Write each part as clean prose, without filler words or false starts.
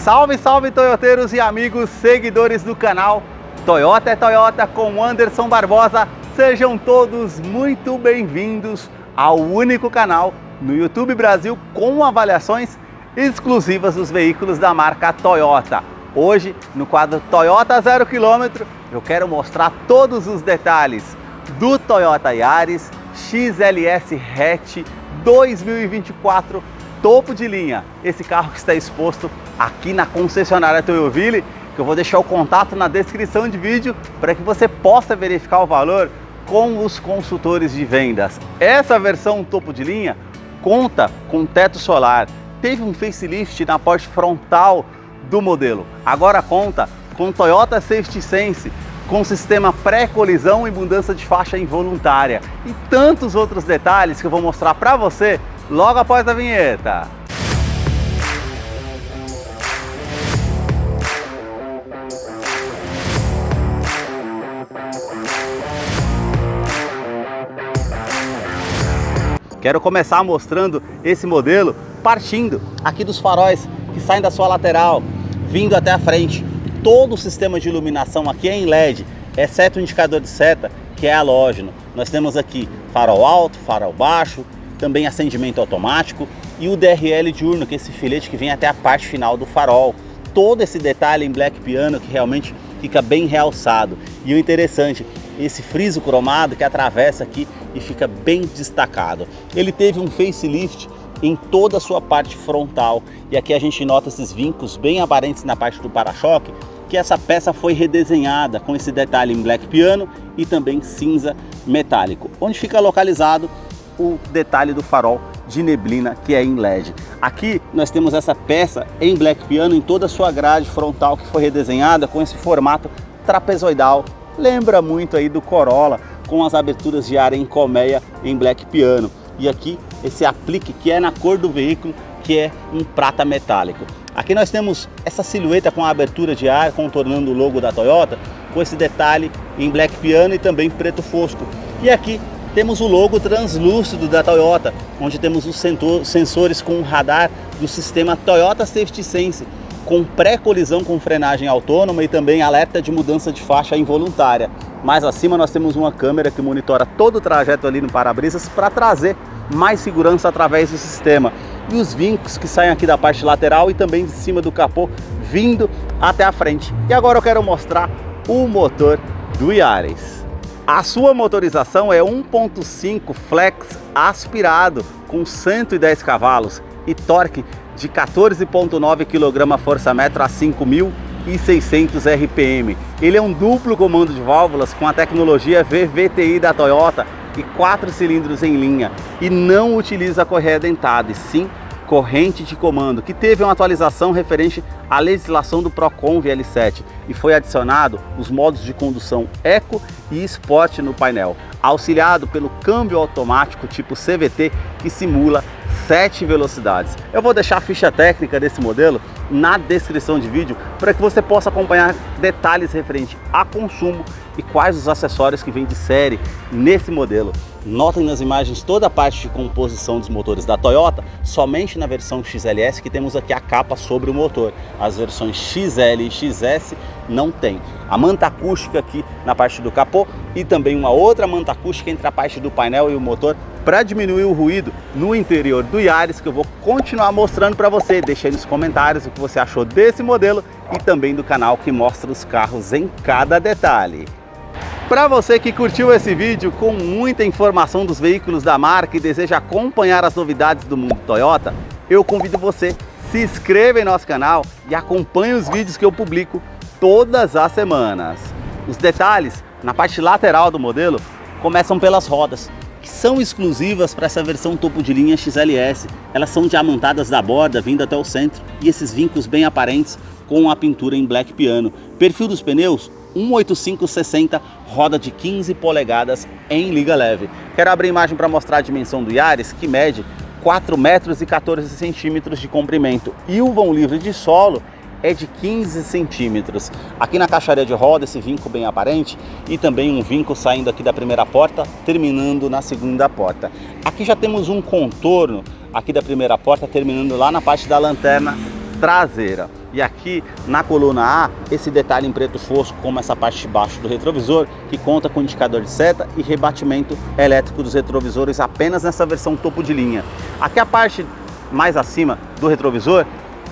Salve, salve toyoteiros e amigos seguidores do canal Toyota é Toyota com Anderson Barbosa. Sejam todos muito bem-vindos ao único canal no YouTube Brasil com avaliações exclusivas dos veículos da marca Toyota. Hoje, no quadro Toyota 0 km, eu quero mostrar todos os detalhes do Toyota Yaris XLS Hatch 2024 topo de linha. Esse carro que está exposto aqui na concessionária Toyoville, que eu vou deixar o contato na descrição de vídeo para que você possa verificar o valor com os consultores de vendas. Essa versão topo de linha conta com teto solar, teve um facelift na parte frontal do modelo, agora conta com Toyota Safety Sense, com sistema pré-colisão e mudança de faixa involuntária e tantos outros detalhes que eu vou mostrar para você logo após a vinheta. Quero começar mostrando esse modelo partindo aqui dos faróis que saem da sua lateral, vindo até a frente. Todo o sistema de iluminação aqui é em LED, exceto o indicador de seta, que é halógeno. Nós temos aqui farol alto, farol baixo, também acendimento automático e o DRL diurno, que é esse filete que vem até a parte final do farol. Todo esse detalhe em black piano que realmente fica bem realçado. E o interessante, esse friso cromado que atravessa aqui e fica bem destacado. Ele teve um facelift em toda a sua parte frontal e aqui a gente nota esses vincos bem aparentes na parte do para-choque, que essa peça foi redesenhada com esse detalhe em black piano e também cinza metálico, onde fica localizado o detalhe do farol de neblina, que é em LED. Aqui nós temos essa peça em black piano em toda a sua grade frontal, que foi redesenhada com esse formato trapezoidal, lembra muito aí do Corolla, com as aberturas de ar em colmeia em black piano. E aqui esse aplique que é na cor do veículo, que é em prata metálico. Aqui nós temos essa silhueta com a abertura de ar contornando o logo da Toyota, com esse detalhe em black piano e também preto fosco. E aqui temos o logo translúcido da Toyota, onde temos os sensores com radar do sistema Toyota Safety Sense, com pré-colisão com frenagem autônoma e também alerta de mudança de faixa involuntária. Mais acima nós temos uma câmera que monitora todo o trajeto ali no para-brisas para trazer mais segurança através do sistema. E os vincos que saem aqui da parte lateral e também de cima do capô, vindo até a frente. E agora eu quero mostrar o motor do Yaris. A sua motorização é 1.5 flex aspirado com 110 cavalos e torque de 14,9 kgfm a 5.600 RPM. Ele é um duplo comando de válvulas com a tecnologia VVTi da Toyota e 4 cilindros em linha e não utiliza correia dentada, e sim corrente de comando, que teve uma atualização referente à legislação do Procon VL7 e foi adicionado os modos de condução Eco e Sport no painel, auxiliado pelo câmbio automático tipo CVT que simula 7 velocidades. Eu vou deixar a ficha técnica desse modelo na descrição de vídeo para que você possa acompanhar detalhes referentes a consumo e quais os acessórios que vêm de série nesse modelo. Notem nas imagens toda a parte de composição dos motores da Toyota, somente na versão XLS que temos aqui a capa sobre o motor. As versões XL e XS não tem. A manta acústica aqui na parte do capô e também uma outra manta acústica entre a parte do painel e o motor para diminuir o ruído no interior do Yaris, que eu vou continuar mostrando para você. Deixe aí nos comentários o que você achou desse modelo e também do canal que mostra os carros em cada detalhe. Para você que curtiu esse vídeo com muita informação dos veículos da marca e deseja acompanhar as novidades do mundo Toyota, eu convido você, se inscreva em nosso canal e acompanhe os vídeos que eu publico todas as semanas. Os detalhes na parte lateral do modelo começam pelas rodas, que são exclusivas para essa versão topo de linha XLS. Elas são diamantadas da borda vindo até o centro e esses vincos bem aparentes com a pintura em black piano. Perfil dos pneus 185/60, roda de 15 polegadas em liga leve. Quero abrir a imagem para mostrar a dimensão do Yaris, que mede 4,14 m de comprimento e o vão livre de solo é de 15 centímetros. Aqui na caixaria de roda esse vinco bem aparente e também um vinco saindo aqui da primeira porta, terminando na segunda porta. Aqui já temos um contorno aqui da primeira porta, terminando lá na parte da lanterna traseira. E aqui na coluna A, esse detalhe em preto fosco, como essa parte de baixo do retrovisor, que conta com indicador de seta e rebatimento elétrico dos retrovisores apenas nessa versão topo de linha. Aqui a parte mais acima do retrovisor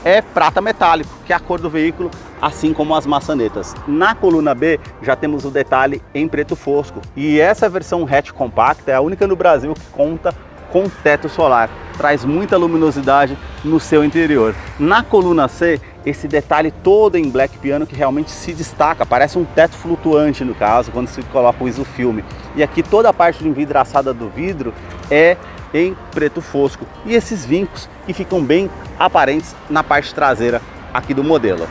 é prata metálico, que é a cor do veículo, assim como as maçanetas. Na coluna B já temos o detalhe em preto fosco, e essa versão hatch compacta é a única no Brasil que conta com teto solar, traz muita luminosidade no seu interior. Na coluna C, esse detalhe todo em black piano que realmente se destaca, parece um teto flutuante no caso, quando se coloca o isofilme. E aqui toda a parte de envidraçada do vidro é em preto fosco, e esses vincos que ficam bem aparentes na parte traseira aqui do modelo.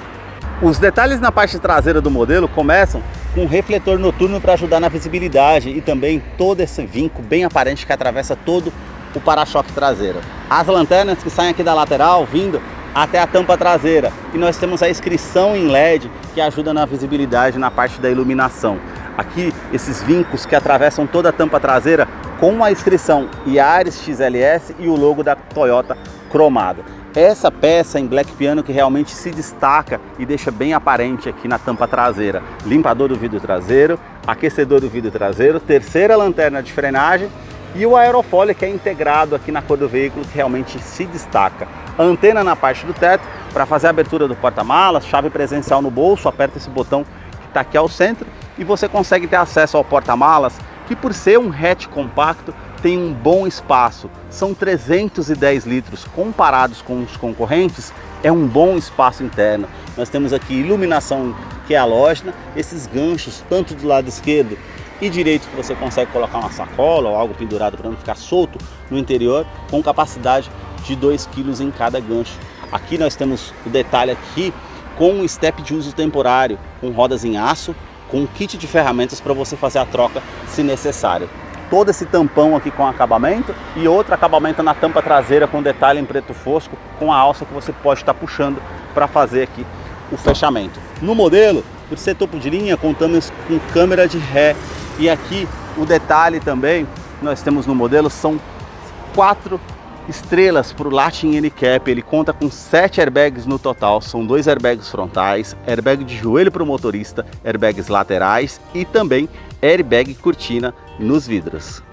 Os detalhes na parte traseira do modelo começam com um refletor noturno para ajudar na visibilidade e também todo esse vinco bem aparente que atravessa todo o para-choque traseiro. As lanternas que saem aqui da lateral vindo até a tampa traseira, e nós temos a inscrição em LED que ajuda na visibilidade na parte da iluminação. Aqui esses vincos que atravessam toda a tampa traseira com a inscrição Yaris XLS e o logo da Toyota cromado. Essa peça em black piano que realmente se destaca e deixa bem aparente aqui na tampa traseira. Limpador do vidro traseiro, aquecedor do vidro traseiro, terceira lanterna de frenagem e o aerofólio que é integrado aqui na cor do veículo, que realmente se destaca. A antena na parte do teto para fazer a abertura do porta-malas, chave presencial no bolso, aperta esse botão que está aqui ao centro e você consegue ter acesso ao porta-malas, que por ser um hatch compacto tem um bom espaço. São 310 litros, comparados com os concorrentes, é um bom espaço interno. Nós temos aqui iluminação que é halógena, esses ganchos tanto do lado esquerdo e direito que você consegue colocar uma sacola ou algo pendurado para não ficar solto no interior, com capacidade de 2 kg em cada gancho. Aqui nós temos o detalhe aqui com um step de uso temporário, com rodas em aço, com um kit de ferramentas para você fazer a troca se necessário. Todo esse tampão aqui com acabamento e outro acabamento na tampa traseira com detalhe em preto fosco, com a alça que você pode estar puxando para fazer aqui o fechamento. No modelo, por ser topo de linha, contamos com câmera de ré, e aqui o detalhe também nós temos no modelo são 4 estrelas para o Latin NCAP. Ele conta com 7 airbags no total, são 2 airbags frontais, airbag de joelho para o motorista, airbags laterais e também airbag cortina nos vidros.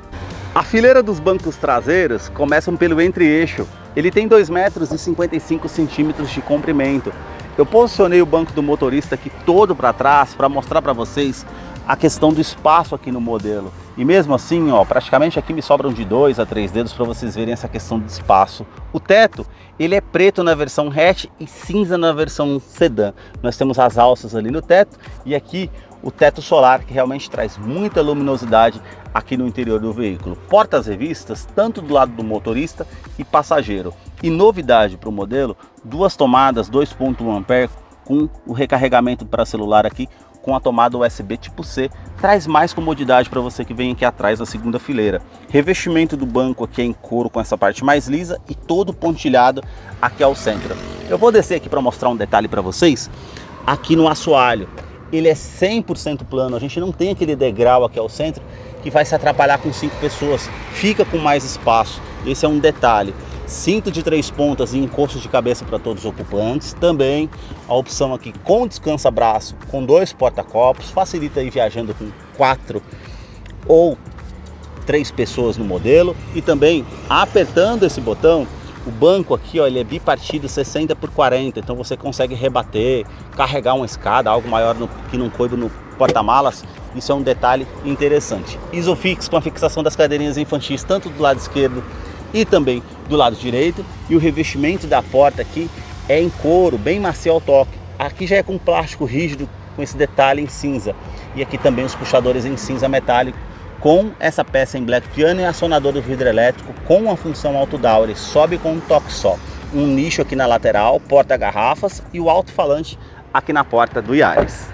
A fileira dos bancos traseiros começam pelo entre-eixo. Ele tem 2,55 m de comprimento. Eu posicionei o banco do motorista aqui todo para trás para mostrar para vocês a questão do espaço aqui no modelo. E mesmo assim, ó, praticamente aqui me sobram de 2 a 3 dedos para vocês verem essa questão de espaço. O teto, ele é preto na versão hatch e cinza na versão sedã. Nós temos as alças ali no teto e aqui o teto solar, que realmente traz muita luminosidade aqui no interior do veículo. Portas revistas, tanto do lado do motorista e passageiro. E novidade para o modelo, 2 tomadas 2.1 ampere com o recarregamento para celular aqui, com a tomada USB tipo C, traz mais comodidade para você que vem aqui atrás da segunda fileira. Revestimento do banco aqui é em couro com essa parte mais lisa e todo pontilhado aqui ao centro. Eu vou descer aqui para mostrar um detalhe para vocês, aqui no assoalho. Ele é 100% plano, a gente não tem aquele degrau aqui ao centro que vai se atrapalhar com 5 pessoas, fica com mais espaço, esse é um detalhe. Cinto de 3 pontas e encosto de cabeça para todos os ocupantes. Também a opção aqui com descansa-braço, com 2 porta-copos, facilita ir viajando com 4 ou 3 pessoas no modelo. E também apertando esse botão, o banco aqui, ó, ele é bipartido 60 por 40, então você consegue rebater, carregar uma escada, algo maior que não coiba no porta-malas. Isso é um detalhe interessante. Isofix com a fixação das cadeirinhas infantis, tanto do lado esquerdo e também do lado direito, e o revestimento da porta aqui é em couro, bem macio ao toque. Aqui já é com plástico rígido, com esse detalhe em cinza, e aqui também os puxadores em cinza metálico, com essa peça em black piano e acionador do vidro elétrico com a função auto-down. Ele sobe com um toque só. Um nicho aqui na lateral, porta-garrafas e o alto-falante aqui na porta do Yaris.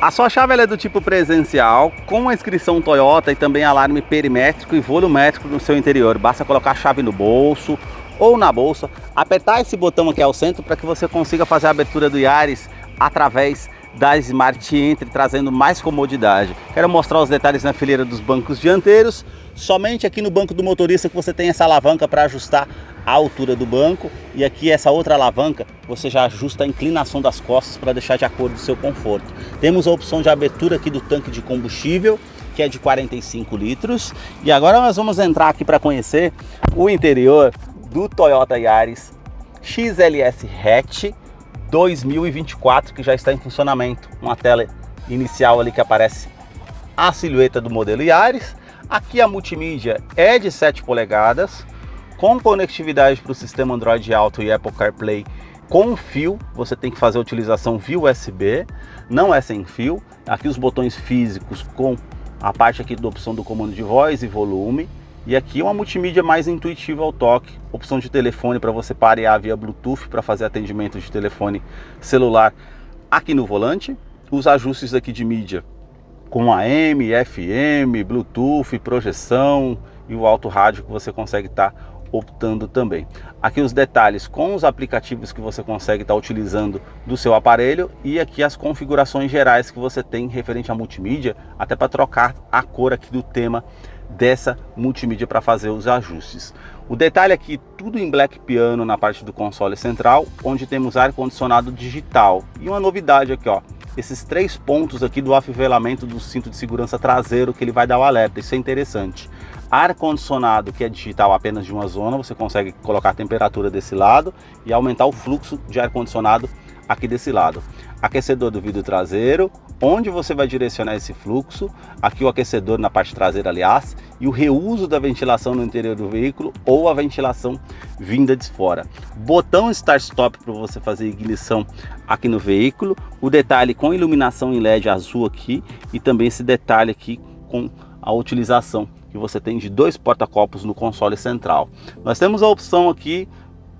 A sua chave ela é do tipo presencial, com a inscrição Toyota e também alarme perimétrico e volumétrico no seu interior. Basta colocar a chave no bolso ou na bolsa, apertar esse botão aqui ao centro para que você consiga fazer a abertura do Yaris através da Smart Entry, trazendo mais comodidade. Quero mostrar os detalhes na fileira dos bancos dianteiros. Somente aqui no banco do motorista que você tem essa alavanca para ajustar a altura do banco, e aqui essa outra alavanca você já ajusta a inclinação das costas para deixar de acordo com o seu conforto. Temos a opção de abertura aqui do tanque de combustível, que é de 45 litros. E agora nós vamos entrar aqui para conhecer o interior do Toyota Yaris XLS Hatch 2024, que já está em funcionamento. Uma tela inicial ali que aparece a silhueta do modelo Yaris. Aqui a multimídia é de 7 polegadas, com conectividade para o sistema Android Auto e Apple CarPlay com fio. Você tem que fazer a utilização via USB, não é sem fio. Aqui os botões físicos com a parte aqui da opção do comando de voz e volume. E aqui uma multimídia mais intuitiva ao toque, opção de telefone para você parear via Bluetooth para fazer atendimento de telefone celular aqui no volante. Os ajustes aqui de mídia com AM, FM, Bluetooth, projeção e o alto rádio que você consegue estar optando também. Aqui os detalhes com os aplicativos que você consegue estar utilizando do seu aparelho, e aqui as configurações gerais que você tem referente à multimídia, até para trocar a cor aqui do tema dessa multimídia para fazer os ajustes. O detalhe aqui, tudo em Black Piano na parte do console central, onde temos ar-condicionado digital. E uma novidade aqui, ó, esses 3 pontos aqui do afivelamento do cinto de segurança traseiro, que ele vai dar o alerta. Isso é interessante. Ar-condicionado que é digital apenas de uma zona, você consegue colocar a temperatura desse lado e aumentar o fluxo de ar-condicionado aqui desse lado. Aquecedor do vidro traseiro, onde você vai direcionar esse fluxo. Aqui o aquecedor na parte traseira, aliás, e o reuso da ventilação no interior do veículo ou a ventilação vinda de fora. Botão Start-Stop para você fazer ignição aqui no veículo. O detalhe com iluminação em LED azul aqui, e também esse detalhe aqui com a utilização que você tem de 2 porta-copos no console central. Nós temos a opção aqui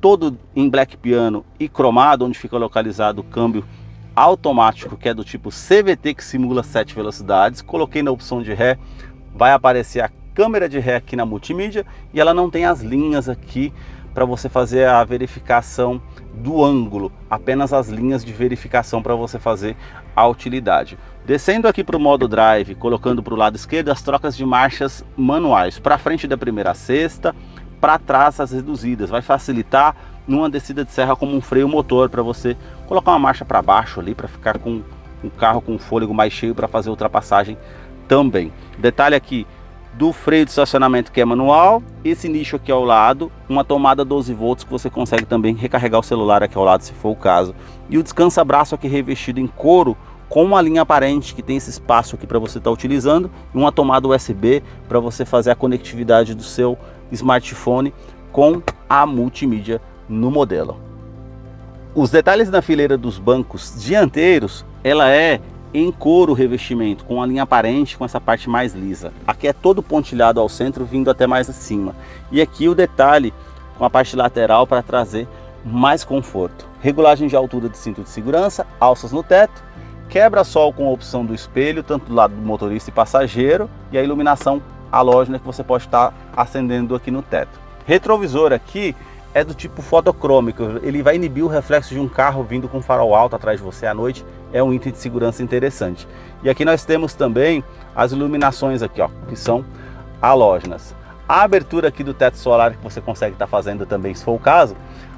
todo em Black Piano e cromado, onde fica localizado o câmbio automático, que é do tipo CVT, que simula 7 velocidades. Coloquei na opção de ré, vai aparecer a câmera de ré aqui na multimídia, e ela não tem as linhas aqui para você fazer a verificação do ângulo, apenas as linhas de verificação para você fazer a utilidade. Descendo aqui para o modo drive, colocando para o lado esquerdo as trocas de marchas manuais, para frente da primeira a sexta, para trás as reduzidas. Vai facilitar numa descida de serra como um freio motor, para você colocar uma marcha para baixo ali, para ficar com o carro com o fôlego mais cheio para fazer ultrapassagem também. Detalhe aqui do freio de estacionamento, que é manual, esse nicho aqui ao lado, uma tomada 12 volts que você consegue também recarregar o celular aqui ao lado se for o caso. E o descansa-braço aqui revestido em couro, com uma linha aparente que tem esse espaço aqui para você estar utilizando, e uma tomada USB para você fazer a conectividade do seu smartphone com a multimídia no modelo. Os detalhes na fileira dos bancos dianteiros, ela é em couro revestimento, com a linha aparente, com essa parte mais lisa. Aqui é todo pontilhado ao centro, vindo até mais acima. E aqui o detalhe com a parte lateral para trazer mais conforto. Regulagem de altura de cinto de segurança, alças no teto, quebra-sol com a opção do espelho, tanto do lado do motorista e passageiro, e a iluminação halógena que você pode estar acendendo aqui no teto. Retrovisor aqui é do tipo fotocrômico, ele vai inibir o reflexo de um carro vindo com farol alto atrás de você à noite. É um item de segurança interessante. E aqui nós temos também as iluminações aqui, ó, que são halógenas. A abertura aqui do teto solar, que você consegue estar fazendo também, se for o caso,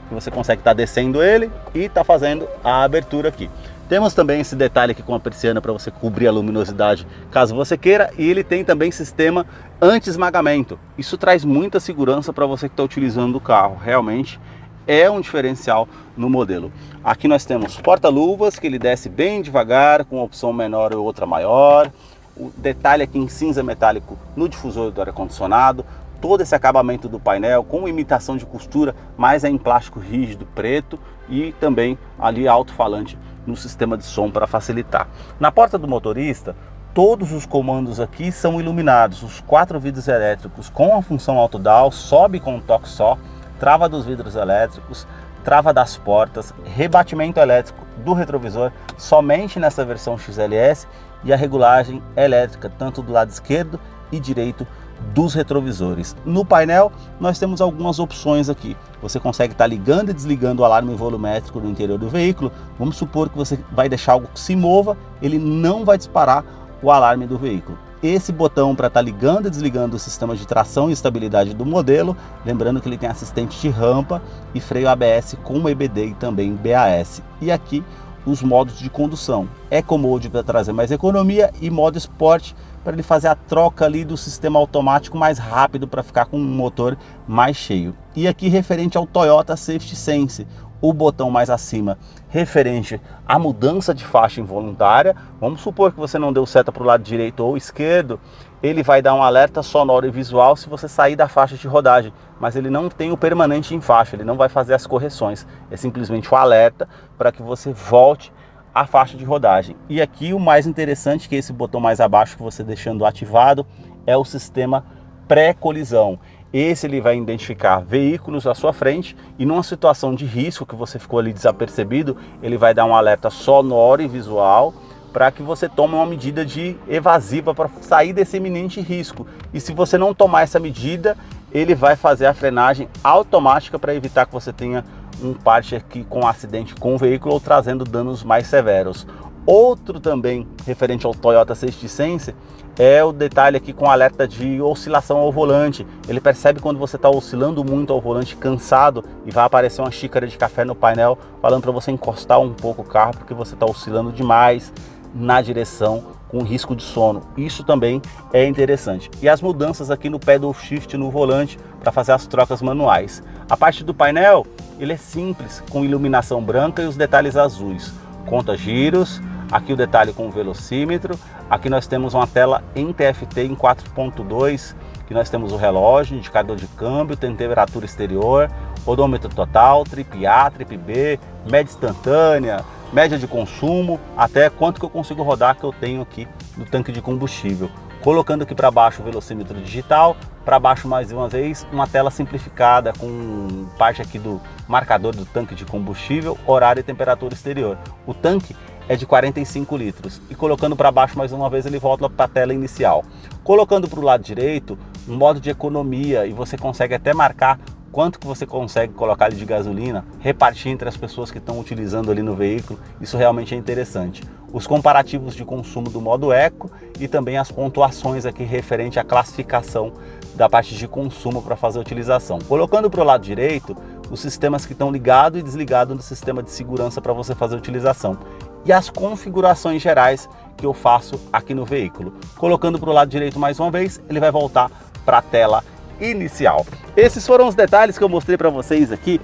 que você consegue estar descendo ele e estar fazendo a abertura aqui. Temos também esse detalhe aqui com a persiana para você cobrir a luminosidade caso você queira, e ele tem também sistema anti-esmagamento. Isso traz muita segurança para você que está utilizando o carro. Realmente é um diferencial no modelo. Aqui nós temos porta-luvas, que ele desce bem devagar, com uma opção menor ou outra maior. O detalhe aqui em cinza metálico no difusor do ar-condicionado. Todo esse acabamento do painel com imitação de costura, mas é em plástico rígido preto, e também ali alto-falante no sistema de som para facilitar. Na porta do motorista, todos os comandos aqui são iluminados. Os 4 vidros elétricos com a função auto-down, sobe com um toque só, trava dos vidros elétricos, trava das portas, rebatimento elétrico do retrovisor somente nessa versão XLS, e a regulagem elétrica tanto do lado esquerdo e direito dos retrovisores. No painel nós temos algumas opções aqui. Você consegue estar ligando e desligando o alarme volumétrico no interior do veículo. Vamos supor que você vai deixar algo que se mova, ele não vai disparar o alarme do veículo. Esse botão para estar ligando e desligando o sistema de tração e estabilidade do modelo, lembrando que ele tem assistente de rampa e freio ABS com EBD e também BAS. E aqui os modos de condução, Eco Mode para trazer mais economia e modo Sport para ele fazer a troca ali do sistema automático mais rápido para ficar com um motor mais cheio. E aqui referente ao Toyota Safety Sense, o botão mais acima referente à mudança de faixa involuntária. Vamos supor que você não deu seta para o lado direito ou esquerdo, ele vai dar um alerta sonoro e visual se você sair da faixa de rodagem, mas ele não tem o permanente em faixa, ele não vai fazer as correções, é simplesmente o alerta para que você volte à faixa de rodagem. E aqui o mais interessante, que esse botão mais abaixo que você deixando ativado, é o sistema pré-colisão. Esse ele vai identificar veículos à sua frente e numa situação de risco que você ficou ali desapercebido, ele vai dar um alerta sonoro e visual para que você tome uma medida de evasiva para sair desse iminente risco. E se você não tomar essa medida, ele vai fazer a frenagem automática para evitar que você tenha um parte aqui com acidente com o veículo ou trazendo danos mais severos. Outro também referente ao Toyota Safety Sense é o detalhe aqui com alerta de oscilação ao volante. Ele percebe quando você está oscilando muito ao volante, cansado, e vai aparecer uma xícara de café no painel falando para você encostar um pouco o carro porque você está oscilando demais na direção com risco de sono. Isso também é interessante. E as mudanças aqui no pedal shift no volante para fazer as trocas manuais. A parte do painel, ele é simples, com iluminação branca e os detalhes azuis. Conta giros, aqui o detalhe com o velocímetro, aqui nós temos uma tela em TFT em 4.2, que nós temos o relógio, indicador de câmbio, tem temperatura exterior, odômetro total, trip A, trip B, média instantânea, média de consumo, até quanto que eu consigo rodar que eu tenho aqui no tanque de combustível. Colocando aqui para baixo o velocímetro digital, para baixo mais uma vez uma tela simplificada com parte aqui do marcador do tanque de combustível, horário e temperatura exterior. O tanque é de 45 litros e colocando para baixo mais uma vez ele volta para a tela inicial. Colocando para o lado direito um modo de economia e você consegue até marcar quanto que você consegue colocar ali de gasolina, repartir entre as pessoas que estão utilizando ali no veículo. Isso realmente é interessante. Os comparativos de consumo do modo Eco e também as pontuações aqui referente à classificação da parte de consumo para fazer a utilização. Colocando para o lado direito, os sistemas que estão ligado e desligado no sistema de segurança para você fazer a utilização. E as configurações gerais que eu faço aqui no veículo. Colocando para o lado direito mais uma vez, ele vai voltar para a tela inicial. Esses foram os detalhes que eu mostrei para vocês aqui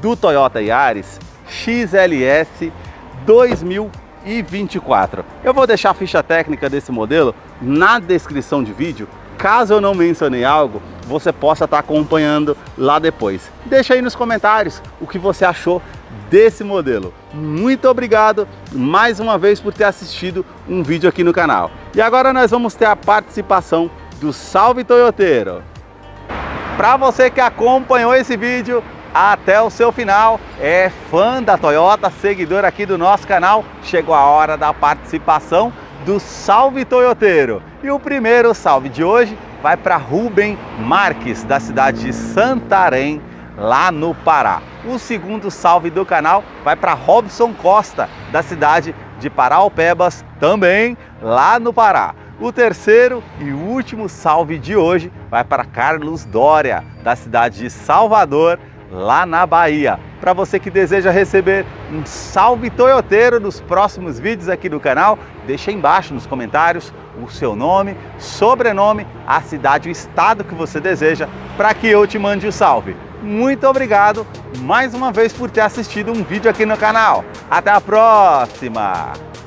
do Toyota Yaris XLS 2024. Eu vou deixar a ficha técnica desse modelo na descrição de vídeo. Caso eu não mencionei algo, você possa estar acompanhando lá depois. Deixa aí nos comentários o que você achou desse modelo. Muito obrigado mais uma vez por ter assistido um vídeo aqui no canal. E agora nós vamos ter a participação do Salve Toyoteiro. Para você que acompanhou esse vídeo até o seu final, é fã da Toyota, seguidor aqui do nosso canal, chegou a hora da participação do Salve Toyoteiro. E o primeiro salve de hoje vai para Rubem Marques, da cidade de Santarém, lá no Pará. O segundo salve do canal vai para Robson Costa, da cidade de Paraupebas, também lá no Pará. O terceiro e último salve de hoje vai para Carlos Dória, da cidade de Salvador, lá na Bahia. Para você que deseja receber um salve toyoteiro nos próximos vídeos aqui do canal, deixa aí embaixo nos comentários o seu nome, sobrenome, a cidade, o estado que você deseja, para que eu te mande o salve. Muito obrigado mais uma vez por ter assistido um vídeo aqui no canal. Até a próxima!